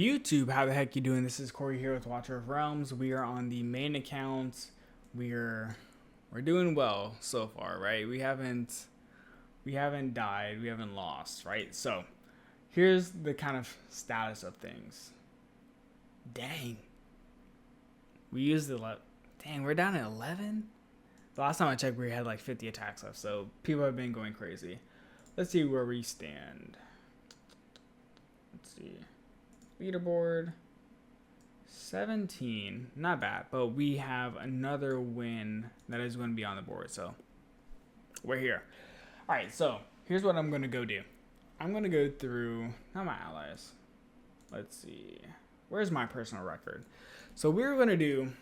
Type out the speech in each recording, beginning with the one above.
YouTube, how the heck you doing? This is Corey here with Watcher of Realms. We are on the main account. We're doing well so far, right? We haven't died, we haven't lost, right? So here's the kind of status of things. Dang. We used dang, we're down at 11? The last time I checked, we had like 50 attacks left, so people have been going crazy. Let's see where we stand. Let's see. Leaderboard 17, not bad, but we have another win that is going to be on the board, so we're here. All right, so here's what I'm going to go do. I'm going to go through, not my allies. Let's see. Where's my personal record? So we're going to do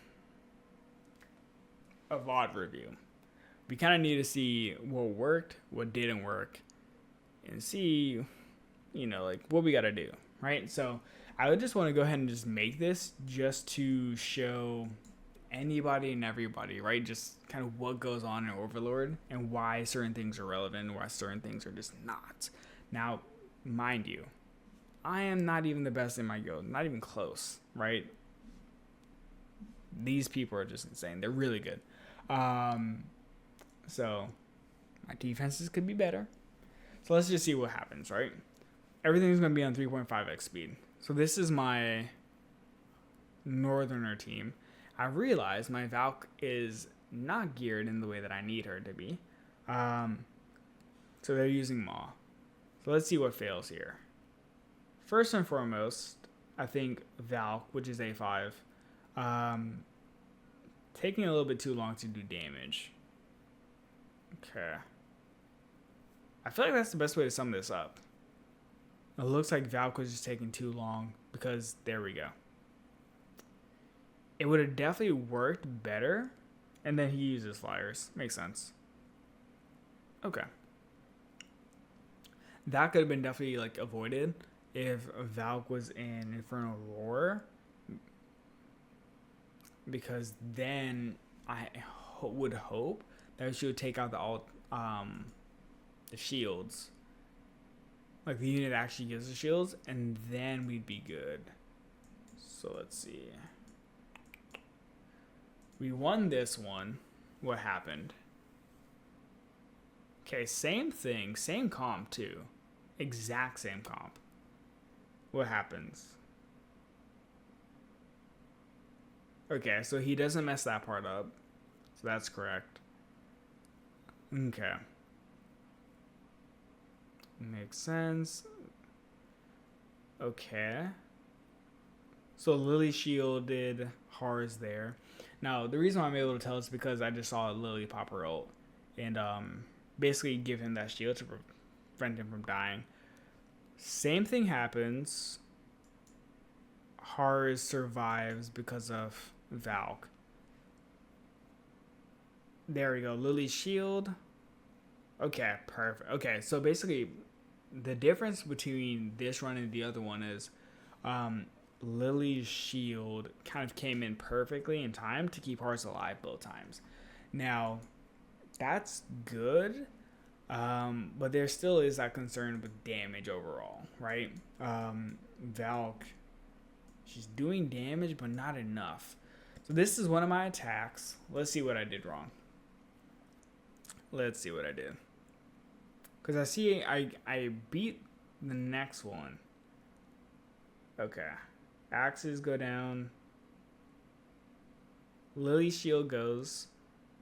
a VOD review. We kind of need to see what worked, what didn't work, and see, like what we got to do, right? So I would just want to go ahead and just make this just to show anybody and everybody, right? Just kind of what goes on in Overlord and why certain things are relevant and why certain things are just not. Now, mind you, I am not even the best in my guild, not even close, right? These people are just insane. They're really good. So my defenses could be better. So let's just see what happens, right? Everything's going to be on 3.5x speed. So this is my Northerner team. I realize my Valk is not geared in the way that I need her to be. So they're using Maw. So let's see what fails here. First and foremost, I think Valk, which is A5, taking a little bit too long to do damage. Okay. I feel like that's the best way to sum this up. It looks like Valk was just taking too long because there we go. It would have definitely worked better, and then he uses flyers. Makes sense. Okay. That could have been definitely avoided if Valk was in Infernal Roar, because then I would hope that she would take out the shields. Like the unit actually gives the shields, and then we'd be good. So let's see. We won this one. What happened? Okay, same thing, same comp too. Exact same comp. What happens? Okay, so he doesn't mess that part up. So that's correct. Okay. Makes sense. Okay. So Lily shielded Hars there. Now, the reason why I'm able to tell is because I just saw Lily pop her ult and basically give him that shield to prevent him from dying. Same thing happens. Hars survives because of Valk. There we go. Lily's shield. Okay, perfect. Okay, so basically the difference between this run and the other one is Lily's shield kind of came in perfectly in time to keep Hars alive both times. Now, that's good, but there still is that concern with damage overall, right? Valk, she's doing damage, but not enough. So this is one of my attacks. Let's see what I did wrong. Let's see what I did. Because I see I beat the next one. Okay. Axes go down. Lily's shield goes.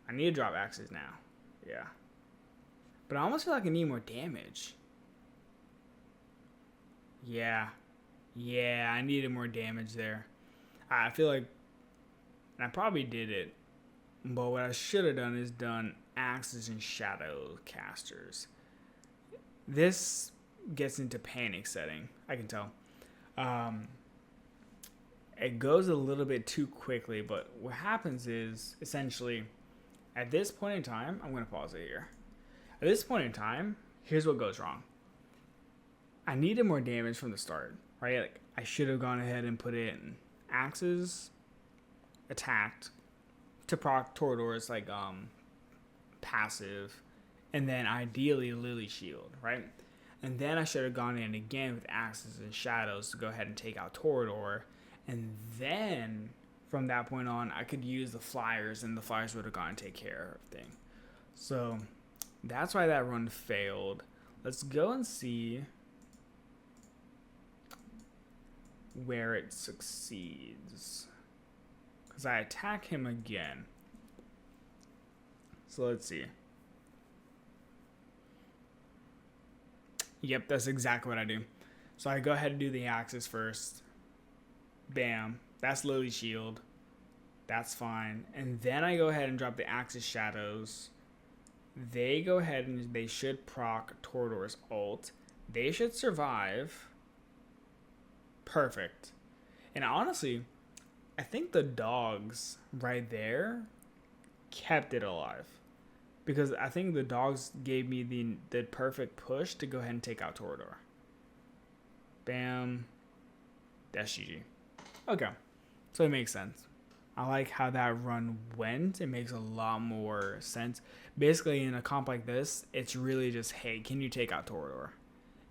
I need to drop axes now. Yeah. But I almost feel like I need more damage. Yeah. Yeah, I needed more damage there. I feel like, and I probably did it, but what I should have done is done axes and shadow casters. This gets into panic setting, I can tell. It goes a little bit too quickly, but what happens is, essentially, at this point in time, I'm going to pause it here. At this point in time, here's what goes wrong. I needed more damage from the start, right? Like, I should have gone ahead and put in axes, attacked, to proc Torador's passive, and then ideally Lily shield, right? And then I should have gone in again with Axes and Shadows to go ahead and take out Torador. And then from that point on, I could use the Flyers, and the Flyers would have gone and take care of everything. So that's why that run failed. Let's go and see where it succeeds. Because I attack him again. So let's see. Yep, that's exactly what I do. So I go ahead and do the Axis first. Bam. That's Lily Shield. That's fine. And then I go ahead and drop the Axis Shadows. They go ahead and they should proc Torador's ult. They should survive. Perfect. And honestly, I think the dogs right there kept it alive. Because I think the dogs gave me the perfect push to go ahead and take out Torador. Bam. That's GG. Okay. So it makes sense. I like how that run went. It makes a lot more sense. Basically, in a comp like this, it's really just, hey, can you take out Torador?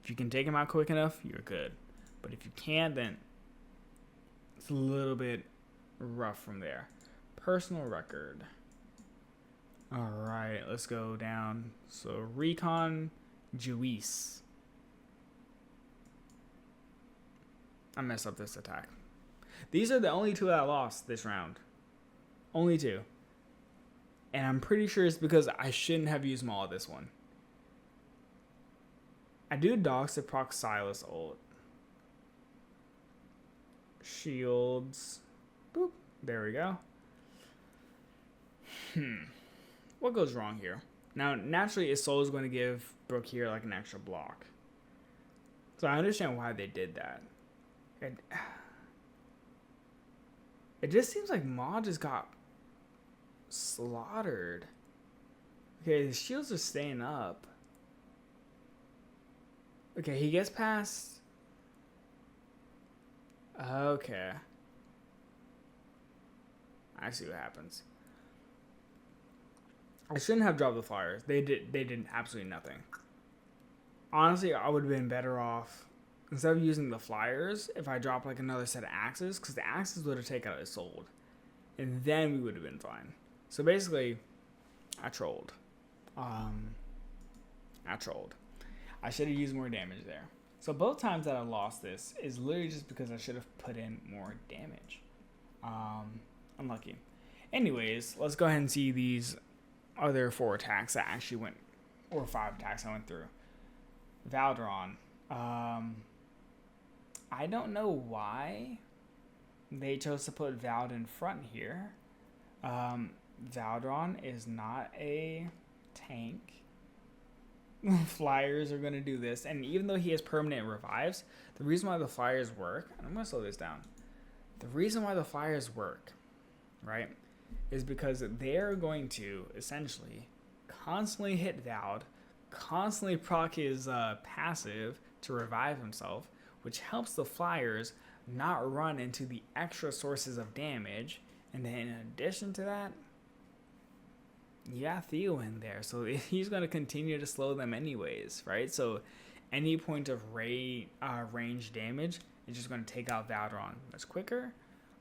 If you can take him out quick enough, you're good. But if you can't, then it's a little bit rough from there. Personal record. All right, let's go down. So, Recon, Juice. I messed up this attack. These are the only two that I lost this round. Only two. And I'm pretty sure it's because I shouldn't have used Maul this one. I do dogs to proc Silas ult. Shields. Boop. There we go. What goes wrong here? Now, naturally, Isolde is going to give Brooke here like an extra block. So I understand why they did that. It just seems like Ma just got slaughtered. Okay, the shields are staying up. Okay, he gets past. Okay. I see what happens. I shouldn't have dropped the Flyers. They did absolutely nothing. Honestly, I would have been better off instead of using the Flyers if I dropped like another set of Axes, because the Axes would have taken out Isolde, and then we would have been fine. So basically, I trolled. I should have used more damage there. So both times that I lost this is literally just because I should have put in more damage. Unlucky. Anyways, let's go ahead and see these other 4 attacks that actually went, or 5 attacks I went through. Valdron. I don't know why they chose to put Vald in front here. Valdron is not a tank. Flyers are going to do this, and even though he has permanent revives, the reason why the Flyers work, and I'm going to slow this down, the reason why the Flyers work, right, is because they're going to essentially constantly hit Vald, constantly proc his passive to revive himself, which helps the Flyers not run into the extra sources of damage. And then in addition to that, you got Theo in there, so he's going to continue to slow them anyways, right? So any point of range damage is just going to take out Valdron much quicker,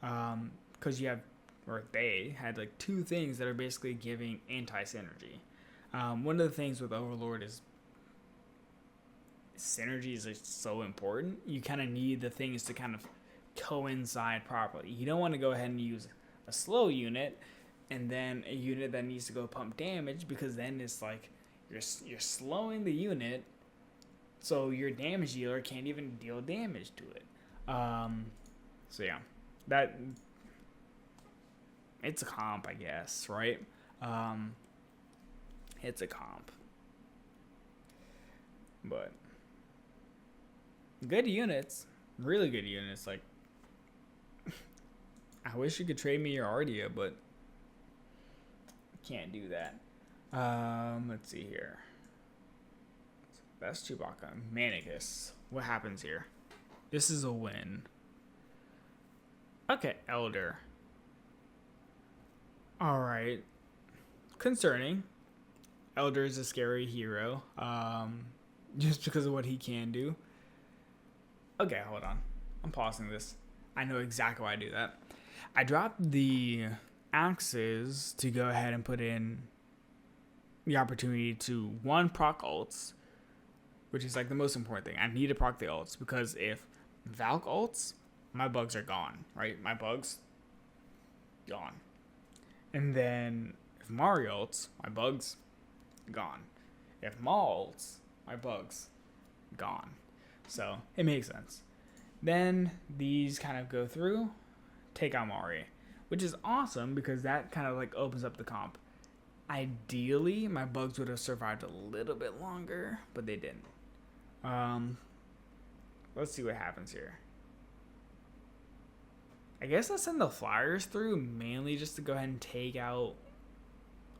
because you have, or they had like 2 things that are basically giving anti-synergy. One of the things with Overlord is synergy is like so important. You kind of need the things to kind of coincide properly. You don't want to go ahead and use a slow unit and then a unit that needs to go pump damage, because then it's like you're slowing the unit, so your damage dealer can't even deal damage to it. So yeah, that it's a comp, I guess, right? It's a comp, but good units, really good units. Like, I wish you could trade me your Ardia, but can't do that. Let's see here. That's Chewbacca. Manicus. What happens here? This is a win. Okay, Elder. Alright. Concerning. Elder is a scary hero. just because of what he can do. Okay, hold on. I'm pausing this. I know exactly why I do that. I dropped the axes to go ahead and put in the opportunity to, one, proc ults, which is like the most important thing. I need to proc the ults because if Valk ults, my bugs are gone, right? My bugs, gone. And then if Mario ults, my bugs, gone. If Maul ults, my bugs, gone. So it makes sense. Then these kind of go through, take out Mari, which is awesome because that kind of like opens up the comp. Ideally, my bugs would have survived a little bit longer, but they didn't. Let's see what happens here. I guess I'll send the flyers through mainly just to go ahead and take out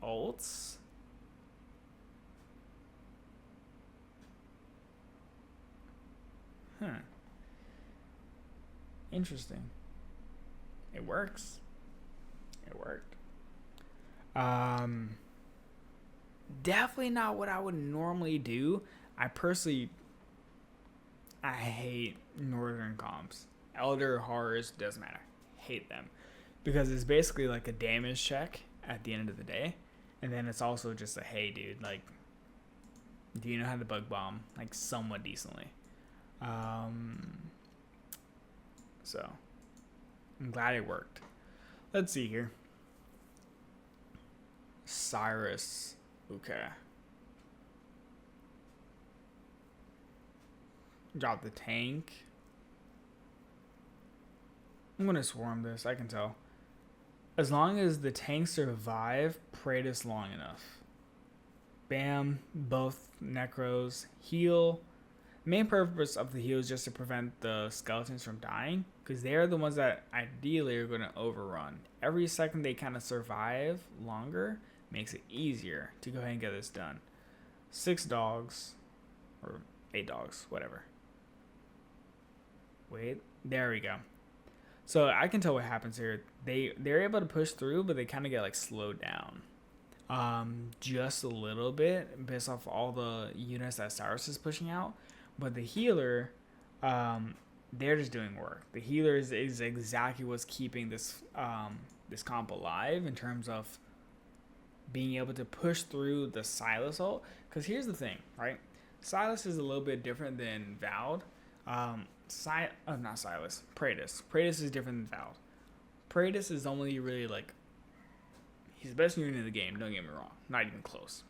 ults. Interesting. It works. It worked. Definitely not what I would normally do. I hate northern comps. Elder horrors, doesn't matter. Hate them. Because it's basically like a damage check at the end of the day. And then it's also just a, hey dude, like, do you know how to bug bomb? Like somewhat decently. So I'm glad it worked. Let's see here. Cyrus. Okay. Drop the tank. I'm gonna swarm this, I can tell. As long as the tanks survive Praetus long enough. Bam, both necros heal. Main purpose of the heal is just to prevent the skeletons from dying, because they are the ones that ideally are going to overrun. Every second they kind of survive longer makes it easier to go ahead and get this done. 6 dogs, or 8 dogs, whatever. Wait, there we go. So I can tell what happens here. They're able to push through, but they kind of get like slowed down. Just a little bit based off all the units that Cyrus is pushing out. But the healer, they're just doing work. The healer is exactly what's keeping this this comp alive in terms of being able to push through the Silas ult. Because here's the thing, right? Silas is a little bit different than Vald. Not Silas. Praetus. Praetus is different than Vald. Praetus is only really like, he's the best unit in the game. Don't get me wrong. Not even close.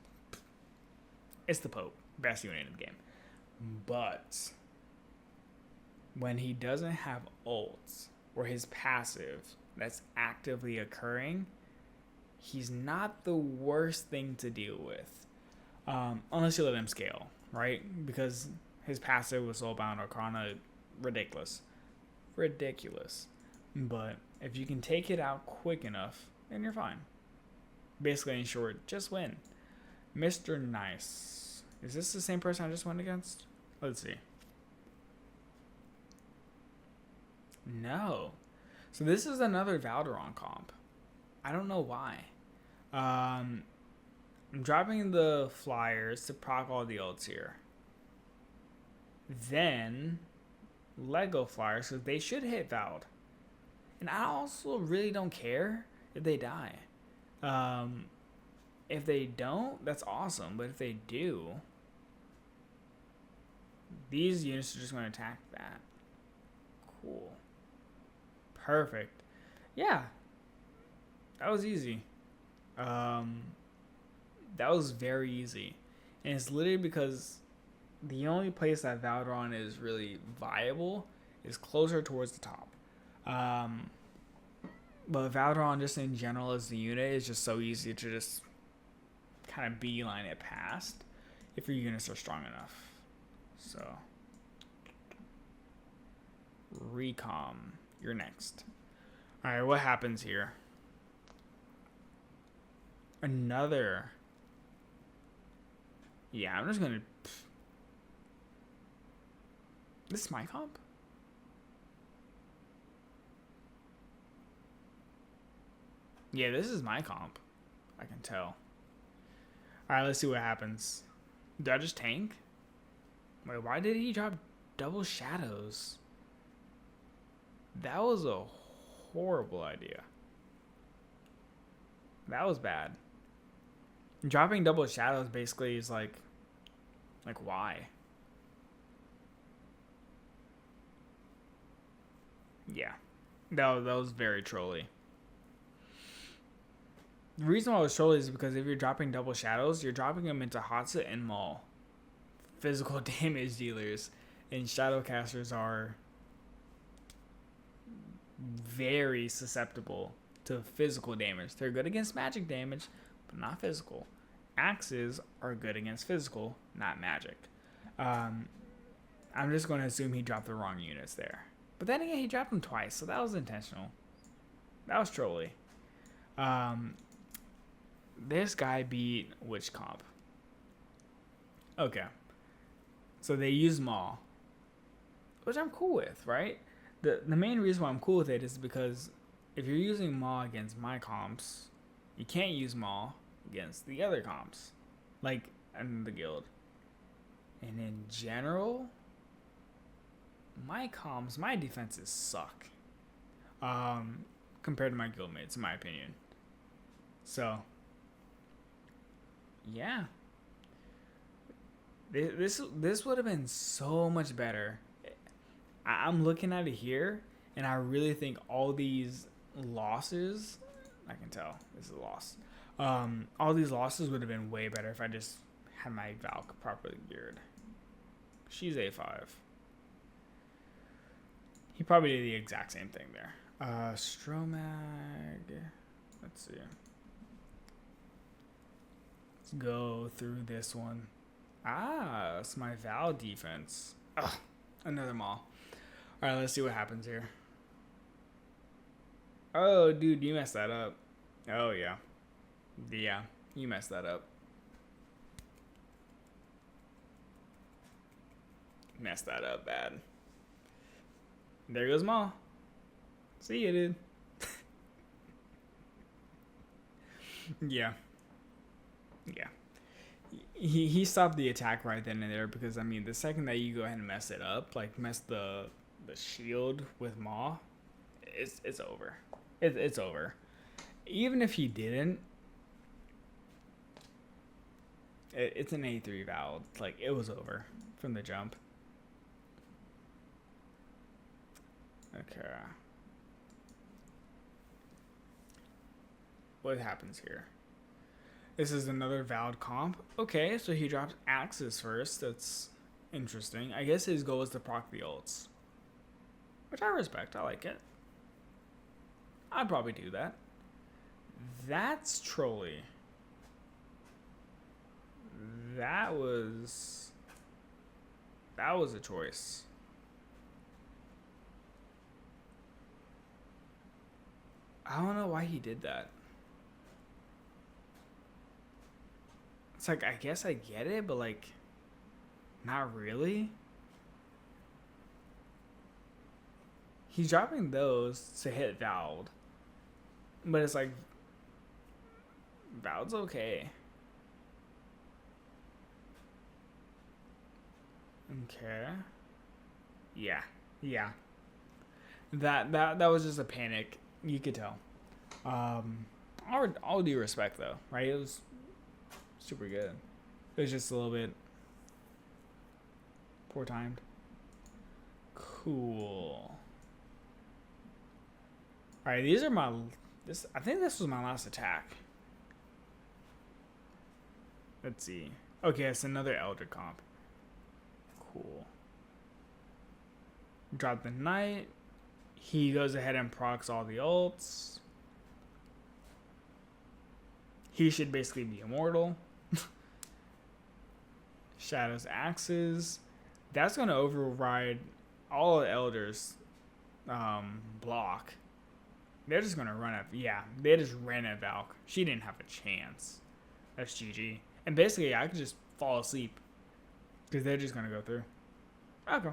It's the Pope. Best unit in the game. But when he doesn't have ults or his passive that's actively occurring, he's not the worst thing to deal with. Unless you let him scale, right? Because his passive with Soulbound Arcana, ridiculous. But if you can take it out quick enough, then you're fine. Basically, in short, just win. Mr. Nice. Is this the same person I just went against? Let's see. No. So this is another Valderon comp. I don't know why. I'm dropping the flyers to proc all the ults here. Then Lego flyers, so they should hit Vald. And I also really don't care if they die. If they don't, that's awesome. But if they do, these units are just going to attack that. Cool. Perfect. Yeah. That was easy. That was very easy. And it's literally because the only place that Valderon is really viable is closer towards the top. But Valderon just in general as the unit is just so easy to just kind of beeline it past if your units are strong enough. So, Recom, you're next. Alright, what happens here? Another. Yeah, I'm just gonna. This is my comp? Yeah, this is my comp. I can tell. Alright, let's see what happens. Do I just tank? Wait, why did he drop double shadows? That was a horrible idea. That was bad. Dropping double shadows basically is like why? Yeah, that was very trolly. The reason why it was trolly is because if you're dropping double shadows, you're dropping them into Hatsa and Maul, physical damage dealers, and shadowcasters are very susceptible to physical damage. They're good against magic damage, but not physical. Axes are good against physical, not magic. I'm just going to assume he dropped the wrong units there. But then again, he dropped them twice, so that was intentional. That was trolly. This guy beat which comp? Okay. So they use Maul, which I'm cool with, right? The main reason why I'm cool with it is because if you're using Maul against my comps, you can't use Maul against the other comps, like in the guild. And in general, my comps, my defenses suck compared to my guildmates, in my opinion. So, yeah. This would have been so much better. I'm looking at it here, and I really think all these losses, I can tell this is a loss. All these losses would have been way better if I just had my Valk properly geared. She's A5. He probably did the exact same thing there. Stromag. Let's see. Let's go through this one. Ah, it's my Val defense. Ugh, another Maul. Alright, let's see what happens here. Oh, dude, you messed that up. Oh, yeah. Yeah, you messed that up. Messed that up bad. There goes Maul. See you, dude. Yeah. Yeah. He stopped the attack right then and there because, I mean, the second that you go ahead and mess it up, like mess the shield with Maw, it's over. It's over. Even if he didn't, it's an A3 valid. Like, it was over from the jump. Okay. What happens here? This is another valid comp. Okay, so he drops Axis first. That's interesting. I guess his goal is to proc the ults, which I respect. I like it. I'd probably do that. That's trolly. That was a choice. I don't know why he did that. It's like, I guess I get it, but like, not really. He's dropping those to hit Vald. But it's like, Vald's okay. Okay. Yeah. Yeah. That was just a panic. You could tell. All due respect though, right? It was super good. It was just a little bit poor timed. Cool. Alright, these are my... I think this was my last attack. Let's see. Okay, it's another Elder comp. Cool. Drop the Knight. He goes ahead and procs all the ults. He should basically be immortal. Shadows Axes. That's going to override all the Elders' block. They're just going to run at... Yeah, they just ran at Valk. She didn't have a chance. That's GG. And basically, I could just fall asleep. Because they're just going to go through. Okay.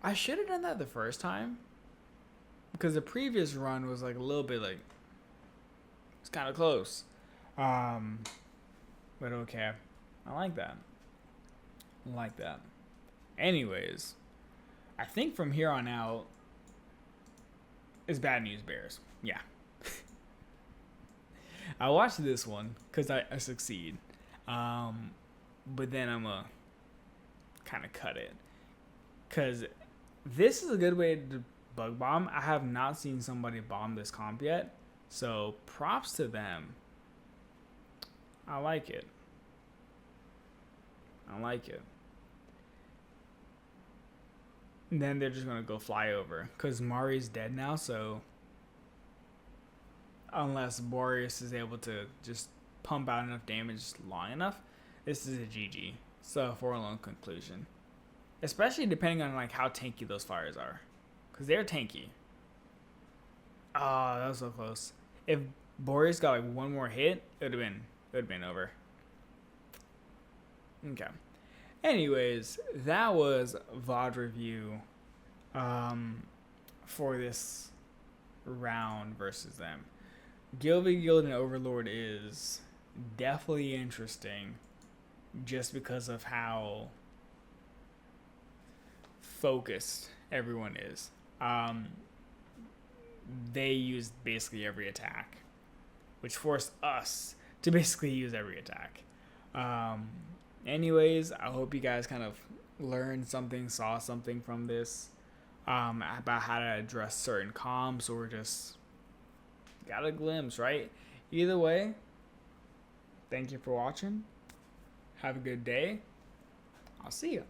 I should have done that the first time. Because the previous run was like a little bit like... It's kind of close. But okay. I like that. I like that. Anyways, I think from here on out, it's Bad News Bears. Yeah. I watched this one because I succeed. But then I'm going to kind of cut it. Because this is a good way to bug bomb. I have not seen somebody bomb this comp yet. So props to them. I like it. And then they're just going to go fly over. Because Mari's dead now, so unless Boreas is able to just pump out enough damage long enough, this is a GG. So forlorn conclusion. Especially depending on like how tanky those fires are. Because they're tanky. Oh, that was so close. If Boreas got like one more hit, it would have been over. Okay. Anyways, that was VOD review for this round versus them. Guild v Guild and Overlord is definitely interesting just because of how focused everyone is. They use basically every attack, which forced us to basically use every attack. Anyways, I hope you guys kind of learned something, saw something from this about how to address certain comps or just got a glimpse, right? Either way, thank you for watching. Have a good day. I'll see you.